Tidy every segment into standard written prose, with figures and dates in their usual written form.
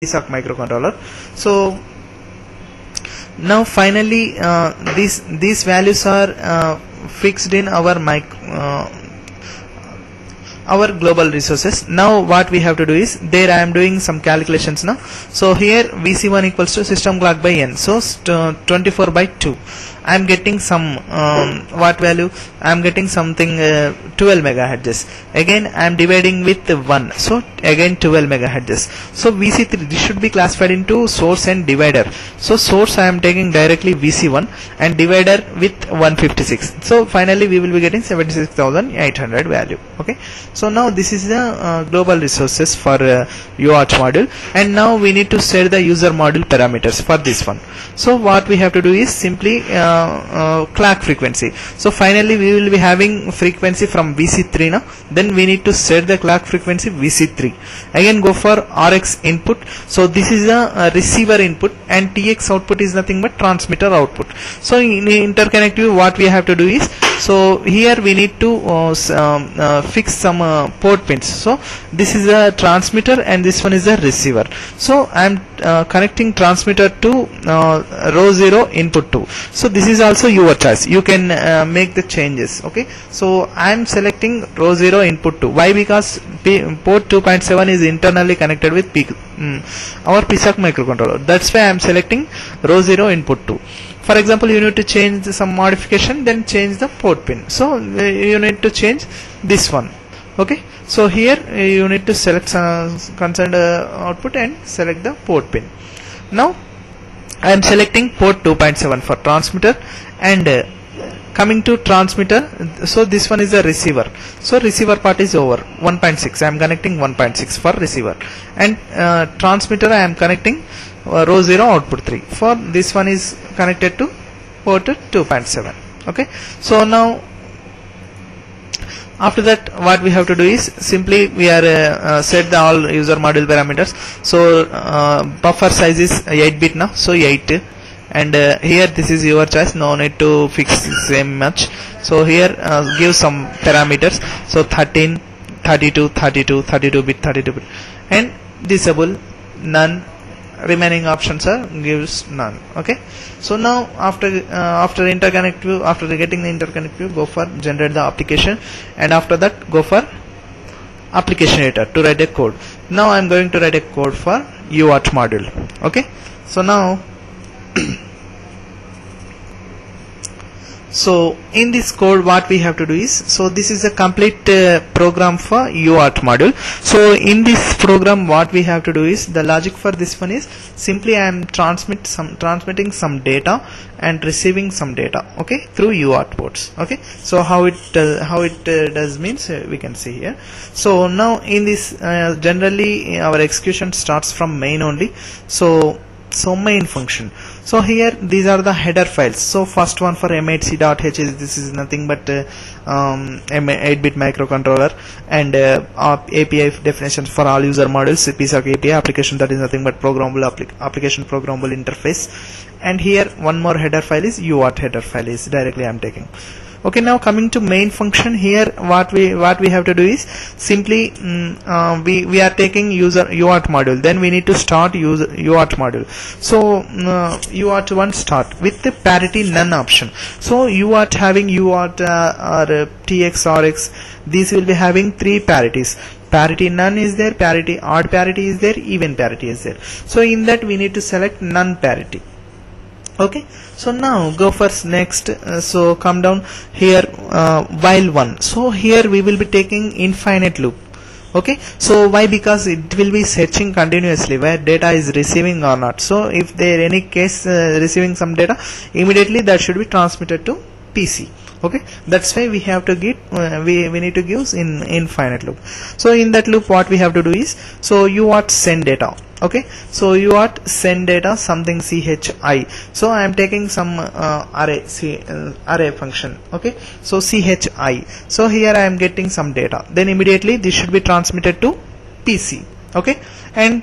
PSoC microcontroller. So now finally these values are fixed in our global resources. Now what we have to do is, there I am doing some calculations now. So here VC1 equals to system clock by n, so 24 by 2. I am getting some what value? I am getting something 12 megahertz. Again I am dividing with 1, so again 12 megahertz. So VC3, this should be classified into source and divider. So source I am taking directly VC1 and divider with 156. So finally we will be getting 76,800 value. Okay. So now this is the global resources for UART module, and now we need to set the user module parameters for this one. So what we have to do is simply clock frequency. So finally we will be having frequency from VC3 now. Then we need to set the clock frequency VC3. Again go for RX input. So this is a receiver input, and TX output is nothing but transmitter output. So in interconnect view, what we have to do is, so here we need to fix some port pins. So this is a transmitter and this one is a receiver. So I am connecting transmitter to row 0 input 2. So this is also your choice, you can make the changes. Okay, so I am selecting row 0 input 2. Why? Because port 2.7 is internally connected with our PSoC microcontroller. That's why I am selecting row 0 input 2. For example, you need to change some modification, then change the port pin. So you need to change this one. Okay, so here you need to select concerned output and select the port pin. Now I am selecting port 2.7 for transmitter, and coming to transmitter, so this one is a receiver. So receiver part is over 1.6. I am connecting 1.6 for receiver, and transmitter I am connecting row 0 output 3. For this one is connected to port 2.7. okay, so now after that what we have to do is, simply we are set the all user module parameters. So buffer size is 8-bit now, so 8, and here this is your choice, no need to fix same much. So here give some parameters, so 13, 32, 32-bit, and disable, none. Remaining options are gives none. Okay, so now after interconnect view, after getting the interconnect view, go for generate the application, and after that go for application editor to write a code. Now I am going to write a code for UART module. Okay, so now so in this code what we have to do is, so this is a complete program for UART module. So in this program what we have to do is, the logic for this one is, simply I am transmitting some data and receiving some data, okay, through UART ports. Okay, so how it does means we can see here. So now in this generally our execution starts from main only. So main function. So here these are the header files. So first one for m8c.h, this is nothing but 8-bit microcontroller, and API definitions for all user modules, PSoC API application, that is nothing but programmable application programmable interface. And here one more header file is UART header file, is directly I am taking. Okay, now coming to main function, here what we have to do is, simply we are taking user UART module, then we need to start user UART module. So UART1 start with the parity none option. So UART having UART or TX RX, these will be having 3 parities. Parity none is there, parity odd parity is there, even parity is there. So in that we need to select none parity. Okay, so now go for next. So come down here, while 1. So here we will be taking infinite loop. Okay, so why? Because it will be searching continuously where data is receiving or not. So if there any case receiving some data, immediately that should be transmitted to PC. Okay, that's why we have to get we need to give in infinite loop. So in that loop what we have to do is, so UART send data. Okay, so UART send data something CHI. So I am taking some array function. Okay, so CHI. So here I am getting some data, then immediately this should be transmitted to PC. Okay, and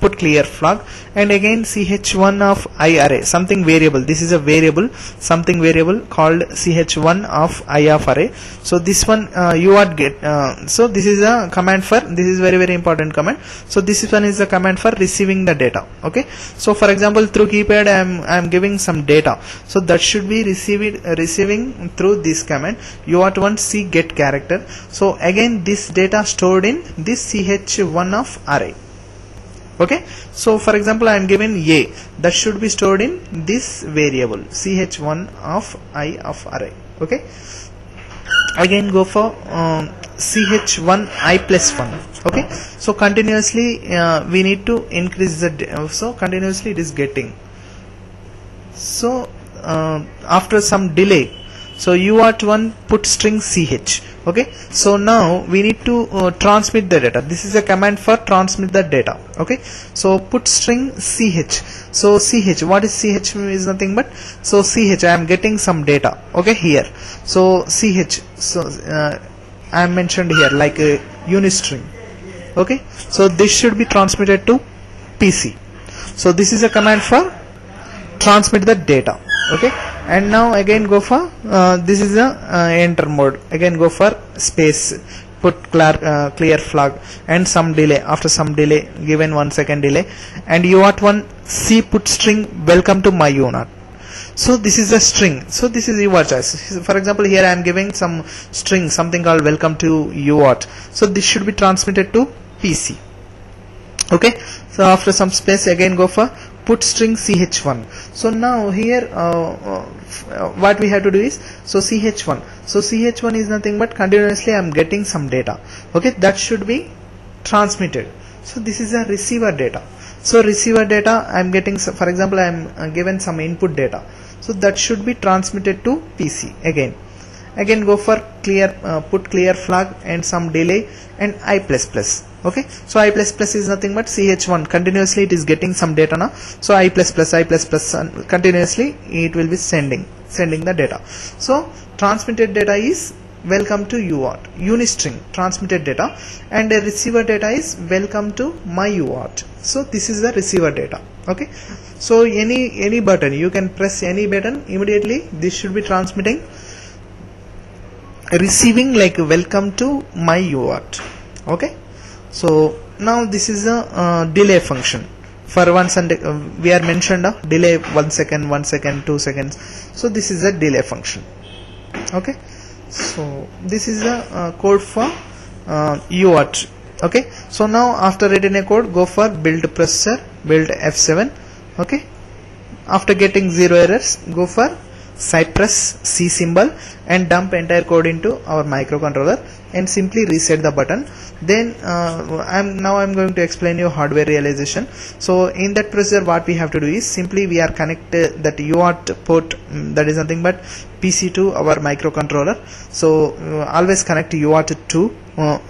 put clear flag, and again ch1 of I array, something variable. This is a variable, something variable called ch1 of I of array. So this one you are get so this is a command for, this is very important command. So this one is the command for receiving the data. Okay, so for example through keypad I am giving some data, so that should be receiving through this command u1 c get character. So again this data stored in this ch1 of array. Okay, so for example I am given a, that should be stored in this variable ch1 of I of array. Okay, again go for ch1 I plus 1. Okay, so continuously we need to increase the so continuously it is getting. So after some delay, so u1 put string ch. Okay, so now we need to transmit the data. This is a command for transmit the data. Okay, so put string ch. So ch, what is ch? Is nothing but, so ch I am getting some data. Okay, here, so ch, so I am mentioned here like a unit string. Okay, so this should be transmitted to PC. So this is a command for transmit the data. Okay, and now again go for this is a enter mode. Again go for space, put clear flag and some delay. After some delay, given 1 second delay, and u1 c put string welcome to my u0. So this is a string, so this is your choice. For example here I am giving some string, something called welcome to u0. So this should be transmitted to PC. Okay, so after some space again go for put string ch1. So now here what we have to do is, so ch1, so ch1 is nothing but continuously I am getting some data. Okay, that should be transmitted. So this is a receiver data. So receiver data I am getting, for example I am given some input data, so that should be transmitted to PC. Again go for clear put clear flag and some delay and I plus plus. Okay, so I plus plus is nothing but ch1, continuously it is getting some data now. So I plus plus continuously it will be sending the data. So transmitted data is welcome to u0, unit string transmitted data, and a receiver data is welcome to my u0. So this is the receiver data. Okay, so any button, you can press any button, immediately this should be transmitting, receiving like welcome to my u0. Okay, so now this is a delay function. For once and we are mentioned a delay 1 second, 1 second, 2 seconds. So this is a delay function. Okay, so this is a code for u0. Okay, so now after writing a code, go for build processor, build F7. Okay, after getting 0 errors, go for Cypress C symbol and dump entire code into our microcontroller and simply reset the button. Then I'm going to explain you hardware realization. So in that procedure what we have to do is, simply we are connected that u0 port, that is nothing but PC to our microcontroller. So always connect u0 to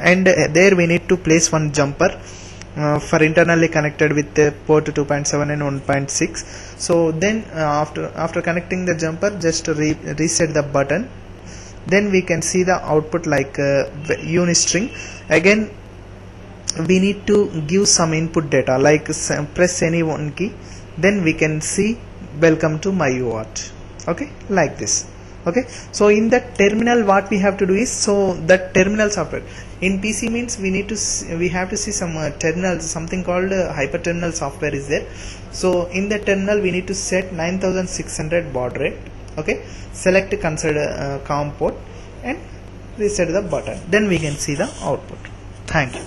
and there we need to place one jumper for internally connected with the port 2.7 and 1.6. so then after connecting the jumper, just reset the button, then we can see the output like unit string. Again we need to give some input data, like press any one key, then we can see welcome to my u0. Okay, like this. Okay, so in that terminal what we have to do is, so that terminal software in PC means we have to see some terminal, something called hyper terminal software is there. So in the terminal we need to set 9600 baud rate. Okay, select consider COM port and reset the button, then we can see the output. Thank you.